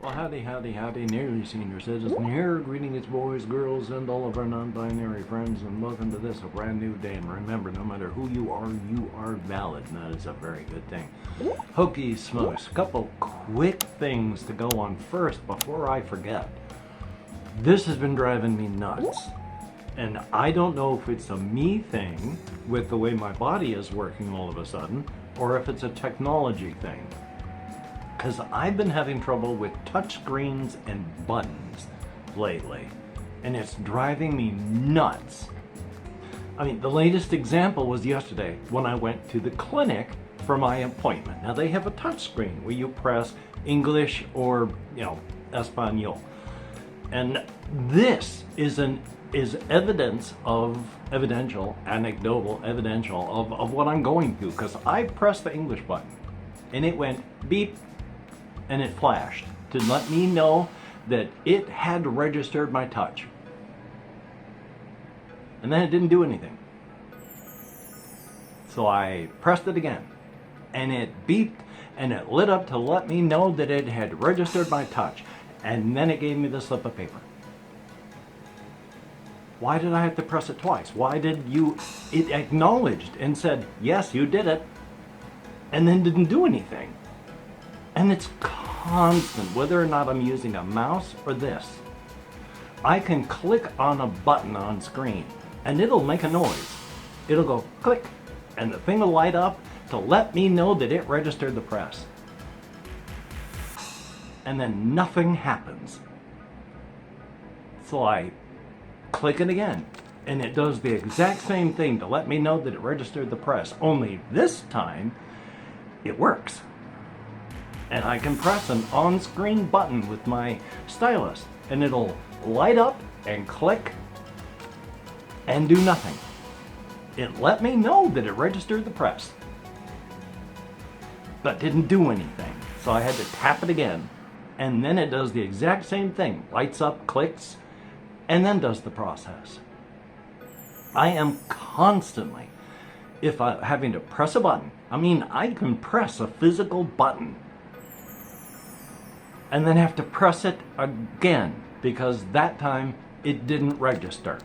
Well, howdy, howdy, howdy, nearly senior citizen here. Greetings, boys, girls, and all of our non-binary friends, and welcome to this, a brand new day. And remember, no matter who you are valid, and that is a very good thing. Hokey smokes. A couple quick things to go on first before I forget. This has been driving me nuts. And I don't know if it's a me thing with the way my body is working all of a sudden, or if it's a technology thing. Because I've been having trouble with touchscreens and buttons lately, and it's driving me nuts. I mean, the latest example was yesterday when I went to the clinic for my appointment. Now, they have a touchscreen where you press English or, Espanol. And this is anecdotal evidential of what I'm going through, because I pressed the English button and it went beep, and it flashed to let me know that it had registered my touch. And then it didn't do anything. So I pressed it again, and it beeped, and it lit up to let me know that it had registered my touch. And then it gave me the slip of paper. Why did I have to press it twice? It acknowledged and said, yes, you did it, and then didn't do anything. And it's constant, whether or not I'm using a mouse or this. I can click on a button on screen and it'll make a noise. It'll go click and the thing will light up to let me know that it registered the press. And then nothing happens. So I click it again and it does the exact same thing to let me know that it registered the press, only this time it works. And I can press an on-screen button with my stylus and it'll light up and click and do nothing. It let me know that it registered the press, but didn't do anything. So I had to tap it again, and then it does the exact same thing. Lights up, clicks, and then does the process. I am constantly, if I'm having to press a button, I can press a physical button and then have to press it again because that time it didn't register,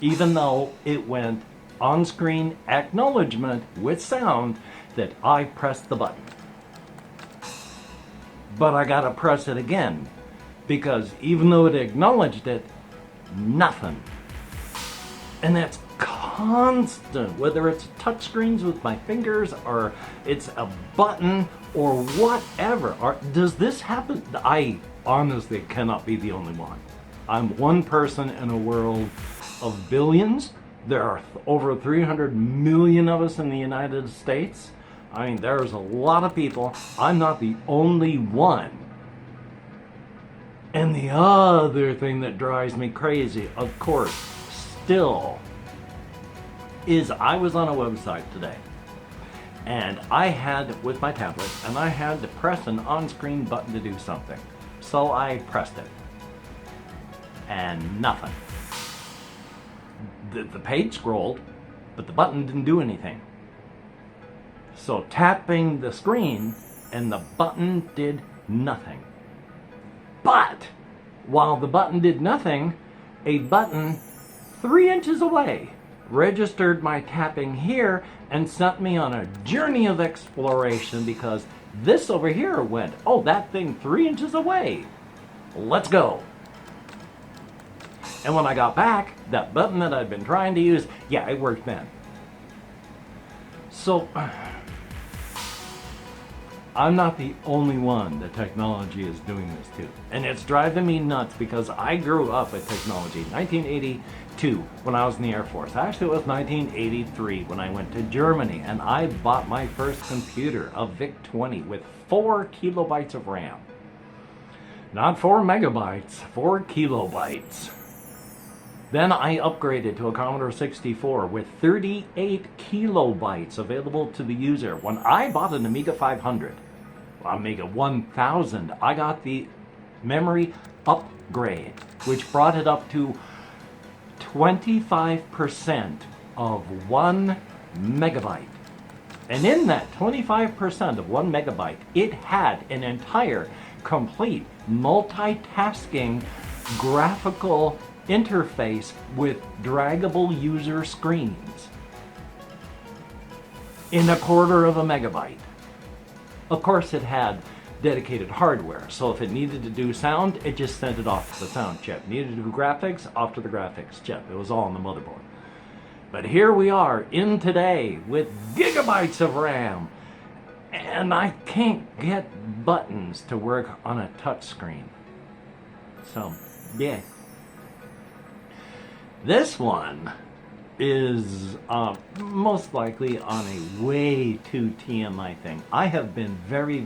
even though it went on-screen acknowledgement with sound that I pressed the button. But I gotta press it again because even though it acknowledged it, nothing. And that's constant, whether it's touchscreens with my fingers or it's a button or whatever. Does this happen? I honestly cannot be the only one. I'm one person in a world of billions. There are over 300 million of us in the United States. There's a lot of people. I'm not the only one. And the other thing that drives me crazy, of course, still, is I was on a website today and I had with my tablet and I had to press an on-screen button to do something. So I pressed it and nothing. The page scrolled, but the button didn't do anything. So tapping the screen and the button did nothing. But while the button did nothing, a button 3 inches away registered my tapping here and sent me on a journey of exploration because this over here went, oh, that thing 3 inches away. Let's go. And when I got back, that button that I'd been trying to use, yeah, it worked then. So, I'm not the only one that technology is doing this to. And it's driving me nuts because I grew up with technology. 1982, when I was in the Air Force. Actually, it was 1983 when I went to Germany and I bought my first computer, a VIC-20 with 4 kilobytes of RAM. Not 4 megabytes, 4 kilobytes. Then I upgraded to a Commodore 64 with 38 kilobytes available to the user. When I bought an Amiga 500, Amiga 1000, I got the memory upgrade, which brought it up to 25% of 1 megabyte. And in that 25% of 1 megabyte, it had an entire complete multitasking graphical interface with draggable user screens in 1/4 of a megabyte. Of course, it had dedicated hardware, so if it needed to do sound, it just sent it off to the sound chip. Needed to do graphics, off to the graphics chip. It was all on the motherboard. But here we are in today with gigabytes of RAM, and I can't get buttons to work on a touch screen. So, yeah. This one is most likely on a way too TMI thing. I have been very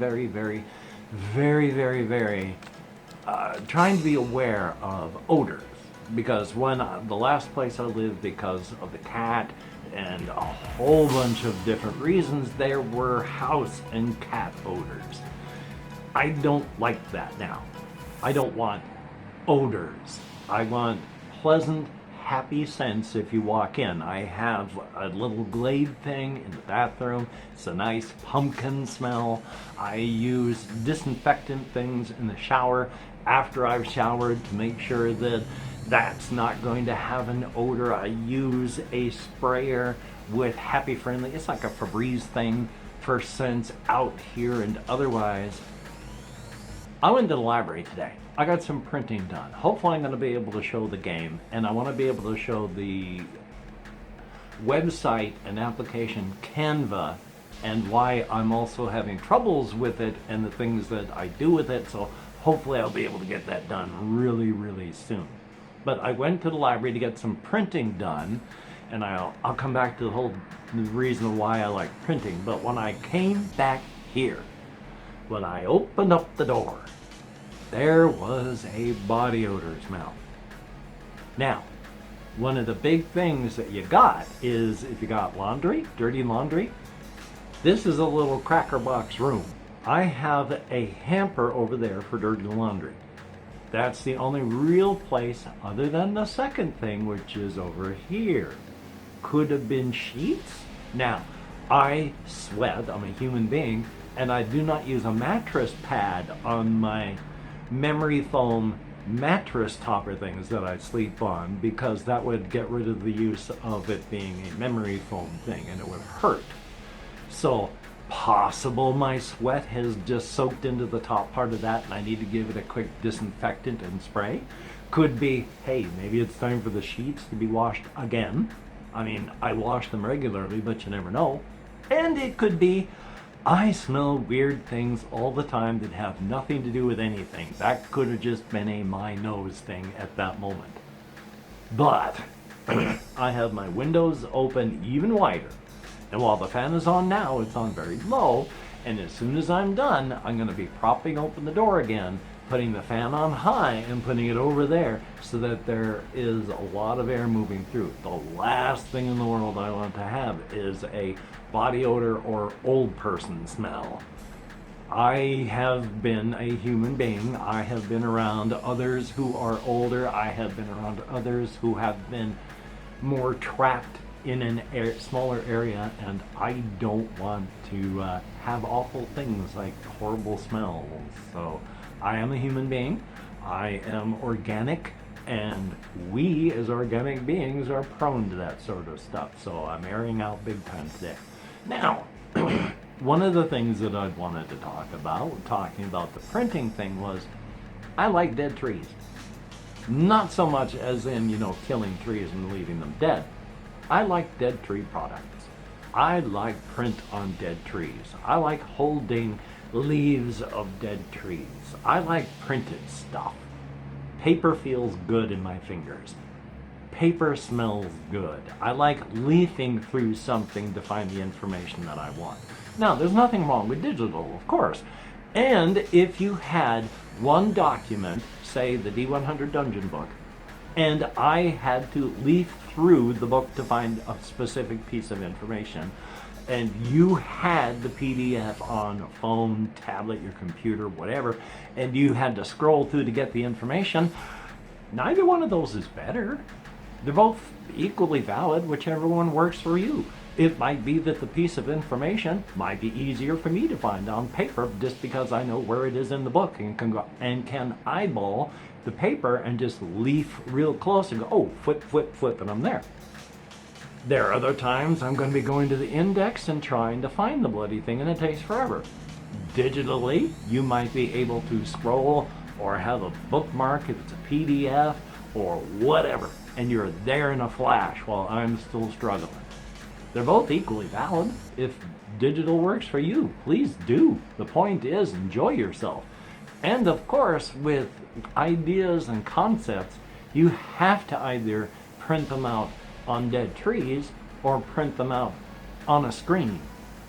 trying to be aware of odors, because when the last place I lived, because of the cat and a whole bunch of different reasons, there were house and cat odors. I don't like that now. I don't want odors. I want pleasant, happy scents if you walk in. I have a little Glade thing in the bathroom. It's a nice pumpkin smell. I use disinfectant things in the shower after I've showered to make sure that that's not going to have an odor. I use a sprayer with Happy Friendly. It's like a Febreze thing for scents out here and otherwise. I went to the library today. I got some printing done. Hopefully I'm going to be able to show the game, and I want to be able to show the website and application Canva and why I'm also having troubles with it and the things that I do with it. So hopefully I'll be able to get that done really soon. But I went to the library to get some printing done, and I'll come back to the whole reason why I like printing. But when I came back here, when I opened up the door, there was a body odor smell. Now, one of the big things that you got is if you got laundry, dirty laundry, this is a little cracker box room. I have a hamper over there for dirty laundry. That's the only real place other than the second thing, which is over here. Could have been sheets. Now, I sweat, I'm a human being, and I do not use a mattress pad on my memory foam mattress topper things that I sleep on, because that would get rid of the use of it being a memory foam thing and it would hurt. So possible my sweat has just soaked into the top part of that and I need to give it a quick disinfectant and spray. Could be, hey, maybe it's time for the sheets to be washed again. I mean, I wash them regularly, but you never know. And it could be, I smell weird things all the time that have nothing to do with anything. That could have just been a my nose thing at that moment. But I have my windows open even wider. And while the fan is on now, it's on very low. And as soon as I'm done, I'm going to be propping open the door again, putting the fan on high and putting it over there so that there is a lot of air moving through. The last thing in the world I want to have is a body odor or old person smell. I have been a human being. I have been around others who are older. I have been around others who have been more trapped in an smaller area, and I don't want to have awful things like horrible smells. So I am a human being. I am organic, and we as organic beings are prone to that sort of stuff. So I'm airing out big time today. Now, one of the things that I wanted to talk about, talking about the printing thing, was I like dead trees. Not so much as in, killing trees and leaving them dead. I like dead tree products. I like print on dead trees. I like holding leaves of dead trees. I like printed stuff. Paper feels good in my fingers. Paper smells good. I like leafing through something to find the information that I want. Now, there's nothing wrong with digital, of course. And if you had one document, say the D100 Dungeon book, and I had to leaf through the book to find a specific piece of information, and you had the PDF on a phone, tablet, your computer, whatever, and you had to scroll through to get the information, neither one of those is better. They're both equally valid, whichever one works for you. It might be that the piece of information might be easier for me to find on paper just because I know where it is in the book and can eyeball the paper and just leaf real close and go, oh, flip, flip, flip, and I'm there. There are other times I'm going to be going to the index and trying to find the bloody thing, and it takes forever. Digitally, you might be able to scroll or have a bookmark if it's a PDF or whatever, and you're there in a flash while I'm still struggling. They're both equally valid. If digital works for you, please do. The point is, enjoy yourself. And of course, with ideas and concepts, you have to either print them out on dead trees or print them out on a screen.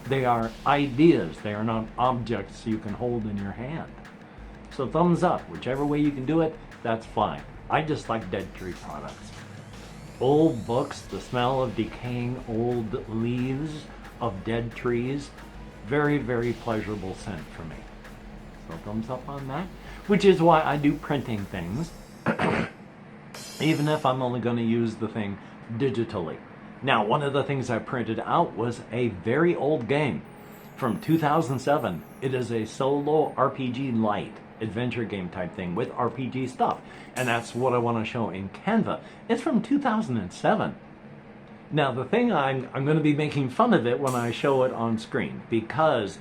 They are ideas. They are not objects you can hold in your hand. So thumbs up. Whichever way you can do it, that's fine. I just like dead tree products. Old books, the smell of decaying old leaves of dead trees, very, very pleasurable scent for me. So thumbs up on that. Which is why I do printing things, even if I'm only going to use the thing digitally. Now, one of the things I printed out was a very old game from 2007. It is a solo RPG light adventure game type thing with RPG stuff. And that's what I want to show in Canva. It's from 2007. Now, the thing I'm going to be making fun of it when I show it on screen, because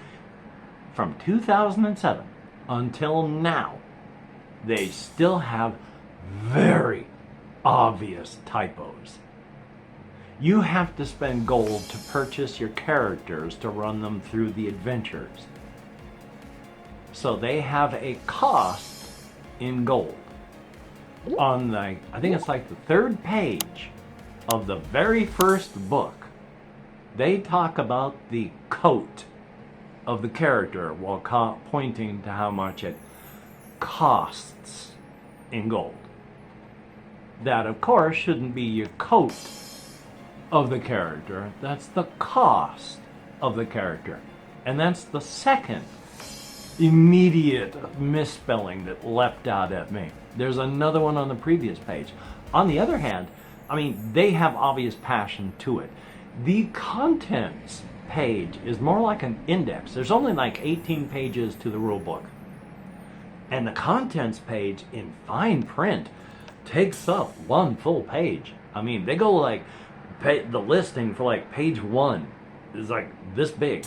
from 2007 until now, they still have very obvious typos. You have to spend gold to purchase your characters to run them through the adventures. So they have a cost in gold. On the, I think it's like the third page of the very first book, they talk about the coat of the character while pointing to how much it costs in gold. That, of course, shouldn't be your coat of the character. That's the cost of the character. And that's the second immediate misspelling that leapt out at me. There's another one on the previous page. On the other hand, I mean, they have obvious passion to it. The contents page is more like an index. There's only like 18 pages to the rule book. And the contents page in fine print takes up one full page. I mean, they go like, the listing for like page 1 is like this big.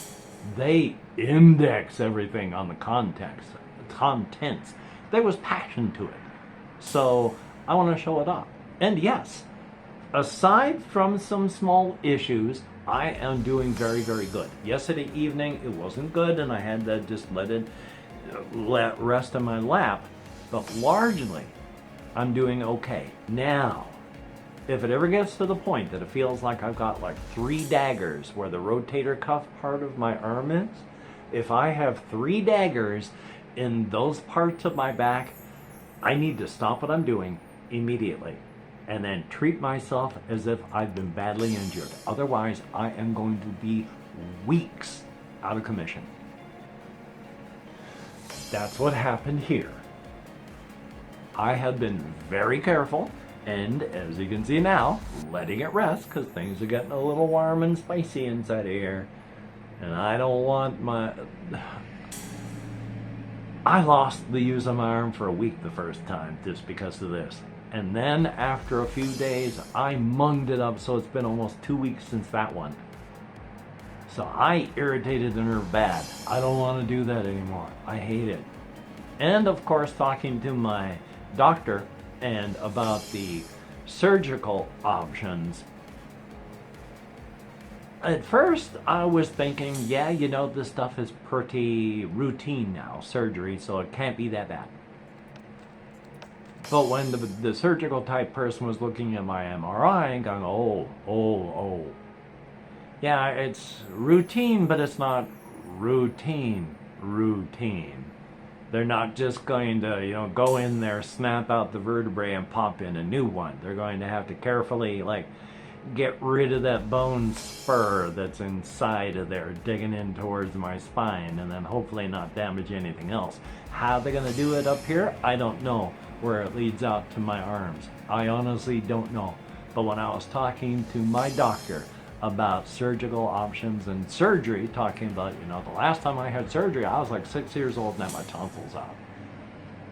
They index everything on the contents. There was passion to it. So I want to show it off. And yes, aside from some small issues, I am doing very, very good. Yesterday evening, it wasn't good, and I had to just let it rest on my lap. But largely, I'm doing okay. Now, if it ever gets to the point that it feels like I've got like 3 daggers where the rotator cuff part of my arm is, if I have 3 daggers in those parts of my back, I need to stop what I'm doing immediately and then treat myself as if I've been badly injured. Otherwise, I am going to be weeks out of commission. That's what happened here. I have been very careful, and as you can see now, letting it rest because things are getting a little warm and spicy inside of here. And I don't want my... I lost the use of my arm for a week the first time just because of this. And then after a few days, I munged it up, so it's been almost 2 weeks since that one. So I irritated the nerve bad. I don't want to do that anymore. I hate it. And of course, talking to my doctor and about the surgical options. At first, I was thinking, yeah, you know, this stuff is pretty routine now, surgery, so it can't be that bad. But when the surgical type person was looking at my MRI and going, oh. Yeah, it's routine, but it's not routine. They're not just going to, you know, go in there, snap out the vertebrae and pop in a new one. They're going to have to carefully, like, get rid of that bone spur that's inside of there, digging in towards my spine, and then hopefully not damage anything else. How they're going to do it up here, I don't know, where it leads out to my arms. I honestly don't know. But when I was talking to my doctor about surgical options and surgery, talking about, the last time I had surgery, I was like 6 years old and had my tonsils out.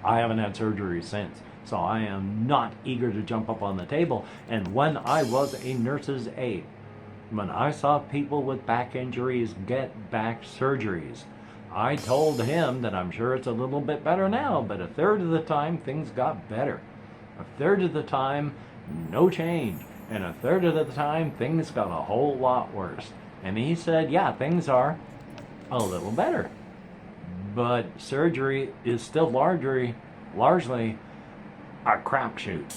I haven't had surgery since. So I am not eager to jump up on the table. And when I was a nurse's aide, when I saw people with back injuries get back surgeries, I told him that I'm sure it's a little bit better now, but a third of the time things got better. A third of the time, no change. And a third of the time, things got a whole lot worse. And he said, yeah, things are a little better. But surgery is still largely a crapshoot.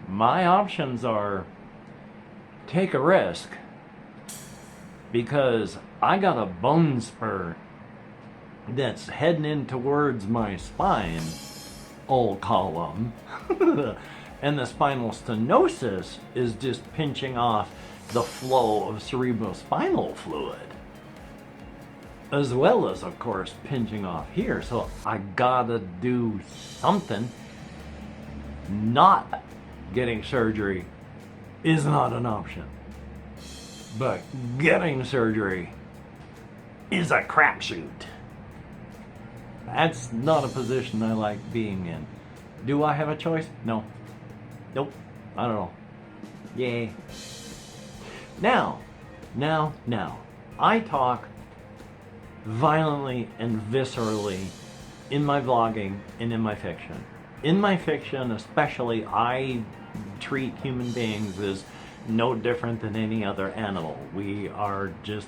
My options are take a risk, because I got a bone spur that's heading in towards my spine, old column, and the spinal stenosis is just pinching off the flow of cerebrospinal fluid, as well as, of course, pinching off here. So I gotta do something. Not getting surgery is not an option, but getting surgery is a crapshoot. That's not a position I like being in. Do I have a choice? No. Nope. Not at all. Yay. Now, I talk violently and viscerally in my vlogging and in my fiction. In my fiction especially, I treat human beings as no different than any other animal. We are just,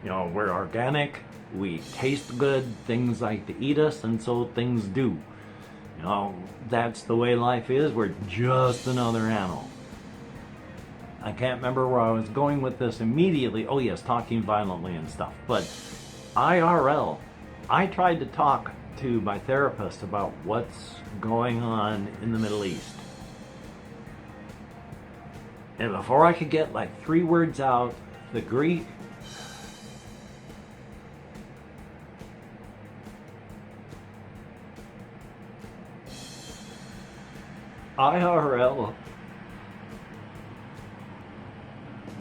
we're organic, we taste good, things like to eat us, and so things do. That's the way life is. We're just another animal. I can't remember where I was going with this immediately. Oh yes, talking violently and stuff. But IRL, I tried to talk to my therapist about what's going on in the Middle East. And before I could get like 3 words out, the Greek IRL,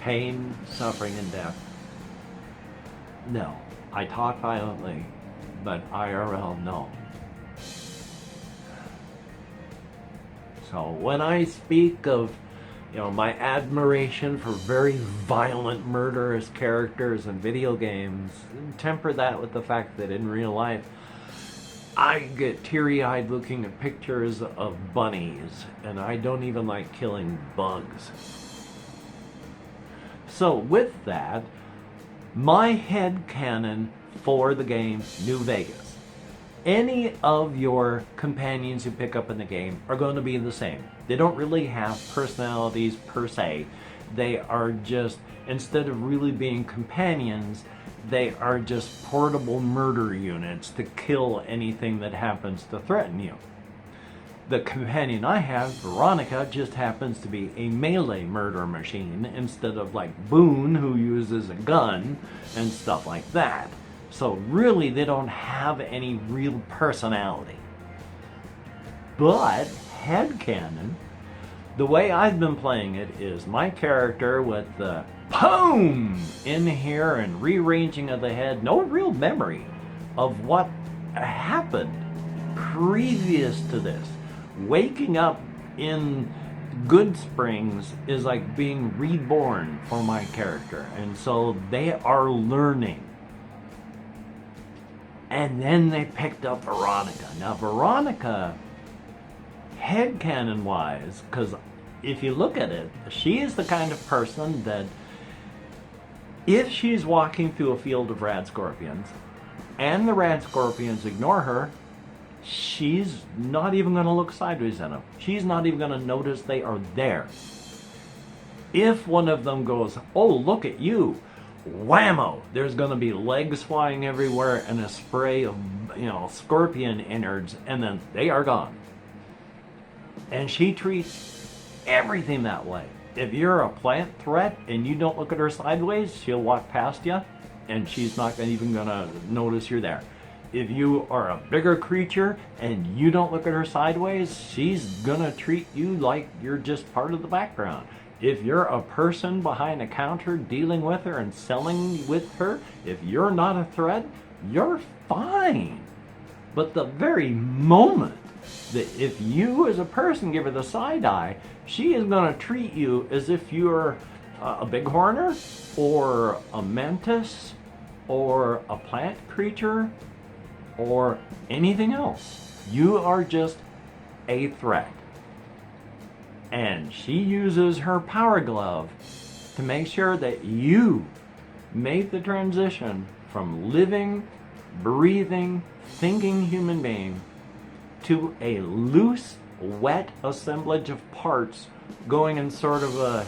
pain, suffering, and death. No. I talk violently, but IRL, no. So when I speak of, my admiration for very violent, murderous characters in video games, temper that with the fact that in real life, I get teary-eyed looking at pictures of bunnies, and I don't even like killing bugs. So with that, my headcanon for the game New Vegas. Any of your companions you pick up in the game are going to be the same. They don't really have personalities per se. They are just, instead of really being companions, they are just portable murder units to kill anything that happens to threaten you. The companion I have, Veronica, just happens to be a melee murder machine instead of like Boone, who uses a gun and stuff like that. So really, they don't have any real personality. But headcanon, the way I've been playing it is my character with the boom in here and rearranging of the head, no real memory of what happened previous to this. Waking up in Good Springs is like being reborn for my character, and so they are learning. And then they picked up Veronica. Now Veronica, headcanon wise, because if you look at it, she is the kind of person that if she's walking through a field of rad scorpions and the rad scorpions ignore her, she's not even going to look sideways at them. She's not even going to notice they are there. If one of them goes, oh, look at you, whammo, there's going to be legs flying everywhere and a spray of, scorpion innards, and then they are gone. And she treats everything that way. If you're a plant threat and you don't look at her sideways, she'll walk past you and she's not even going to notice you're there. If you are a bigger creature and you don't look at her sideways, she's gonna treat you like you're just part of the background. If you're a person behind a counter dealing with her and selling with her, if you're not a threat, you're fine. But the very moment that if you as a person give her the side eye, she is going to treat you as if you're a bighorner or a mantis or a plant creature or anything else. You are just a threat. And she uses her power glove to make sure that you make the transition from living, breathing, thinking human being to a loose, wet assemblage of parts going in sort of a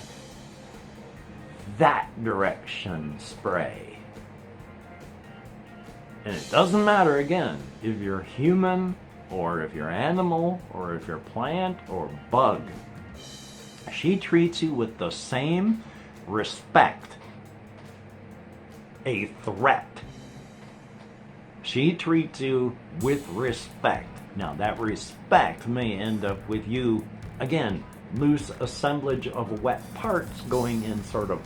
that direction spray. And it doesn't matter, again, if you're human or if you're animal or if you're plant or bug. She treats you with the same respect. A threat. She treats you with respect. Now that respect may end up with you, again, loose assemblage of wet parts going in sort of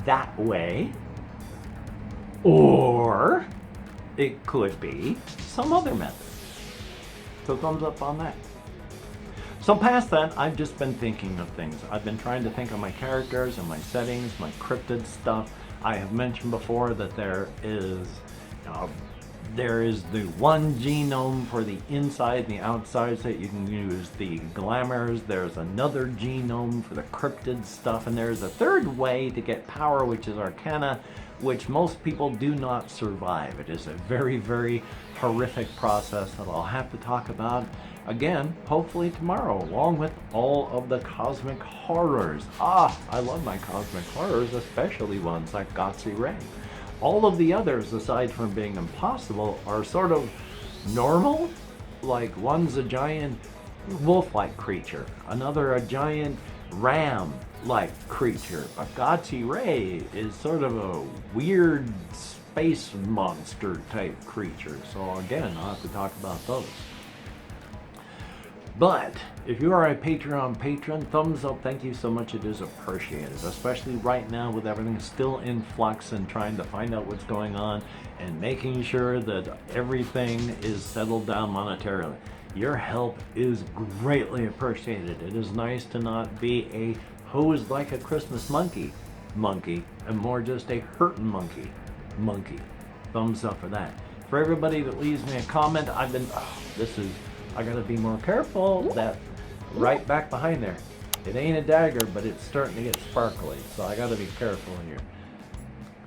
that way. Or it could be some other method. So thumbs up on that. So past that, I've just been thinking of things. I've been trying to think of my characters and my settings, my cryptid stuff. I have mentioned before that there is the one genome for the inside and the outside that you can use the glamours. There's another genome for the cryptid stuff, and there's a third way to get power, which is arcana, which most people do not survive. It is a very, very horrific process that I'll have to talk about again, hopefully tomorrow, along with all of the cosmic horrors. I love my cosmic horrors, especially ones like Gotsy Ray. All of the others, aside from being impossible, are sort of normal. Like one's a giant wolf-like creature, another a giant ram-like creature. A Gotsy Ray is sort of a weird space monster type creature. So again, I'll have to talk about those. But if you are a Patreon patron, thumbs up, thank you so much, it is appreciated, especially right now with everything still in flux and trying to find out what's going on and making sure that everything is settled down monetarily. Your help is greatly appreciated. It is nice to not be a hosed like a Christmas monkey, and more just a hurtin' monkey. Thumbs up for that. For everybody that leaves me a comment, I gotta be more careful. That right back behind there, it ain't a dagger, but it's starting to get sparkly, so I gotta be careful here.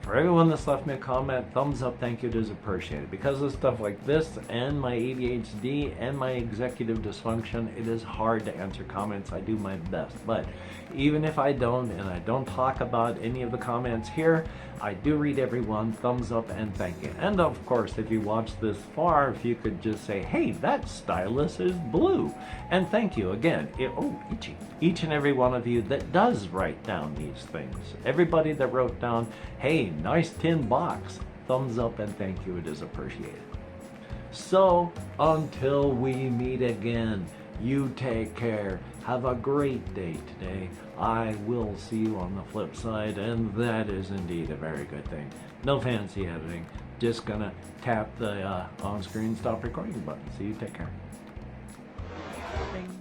For everyone that's left me a comment, thumbs up, thank you, it is appreciated. Because of stuff like this and my ADHD and my executive dysfunction, it is hard to answer comments. I do my best, but even if I don't, and I don't talk about any of the comments here, I do read everyone. Thumbs up and thank you. And of course, if you watched this far, if you could just say, hey, that stylus is blue. And thank you again. Itchy. Each and every one of you that does write down these things. Everybody that wrote down, hey, nice tin box. Thumbs up and thank you. It is appreciated. So until we meet again, you take care. Have a great day today. I will see you on the flip side, and that is indeed a very good thing. No fancy editing. Just gonna tap the on-screen stop recording button. So you take care. Bing.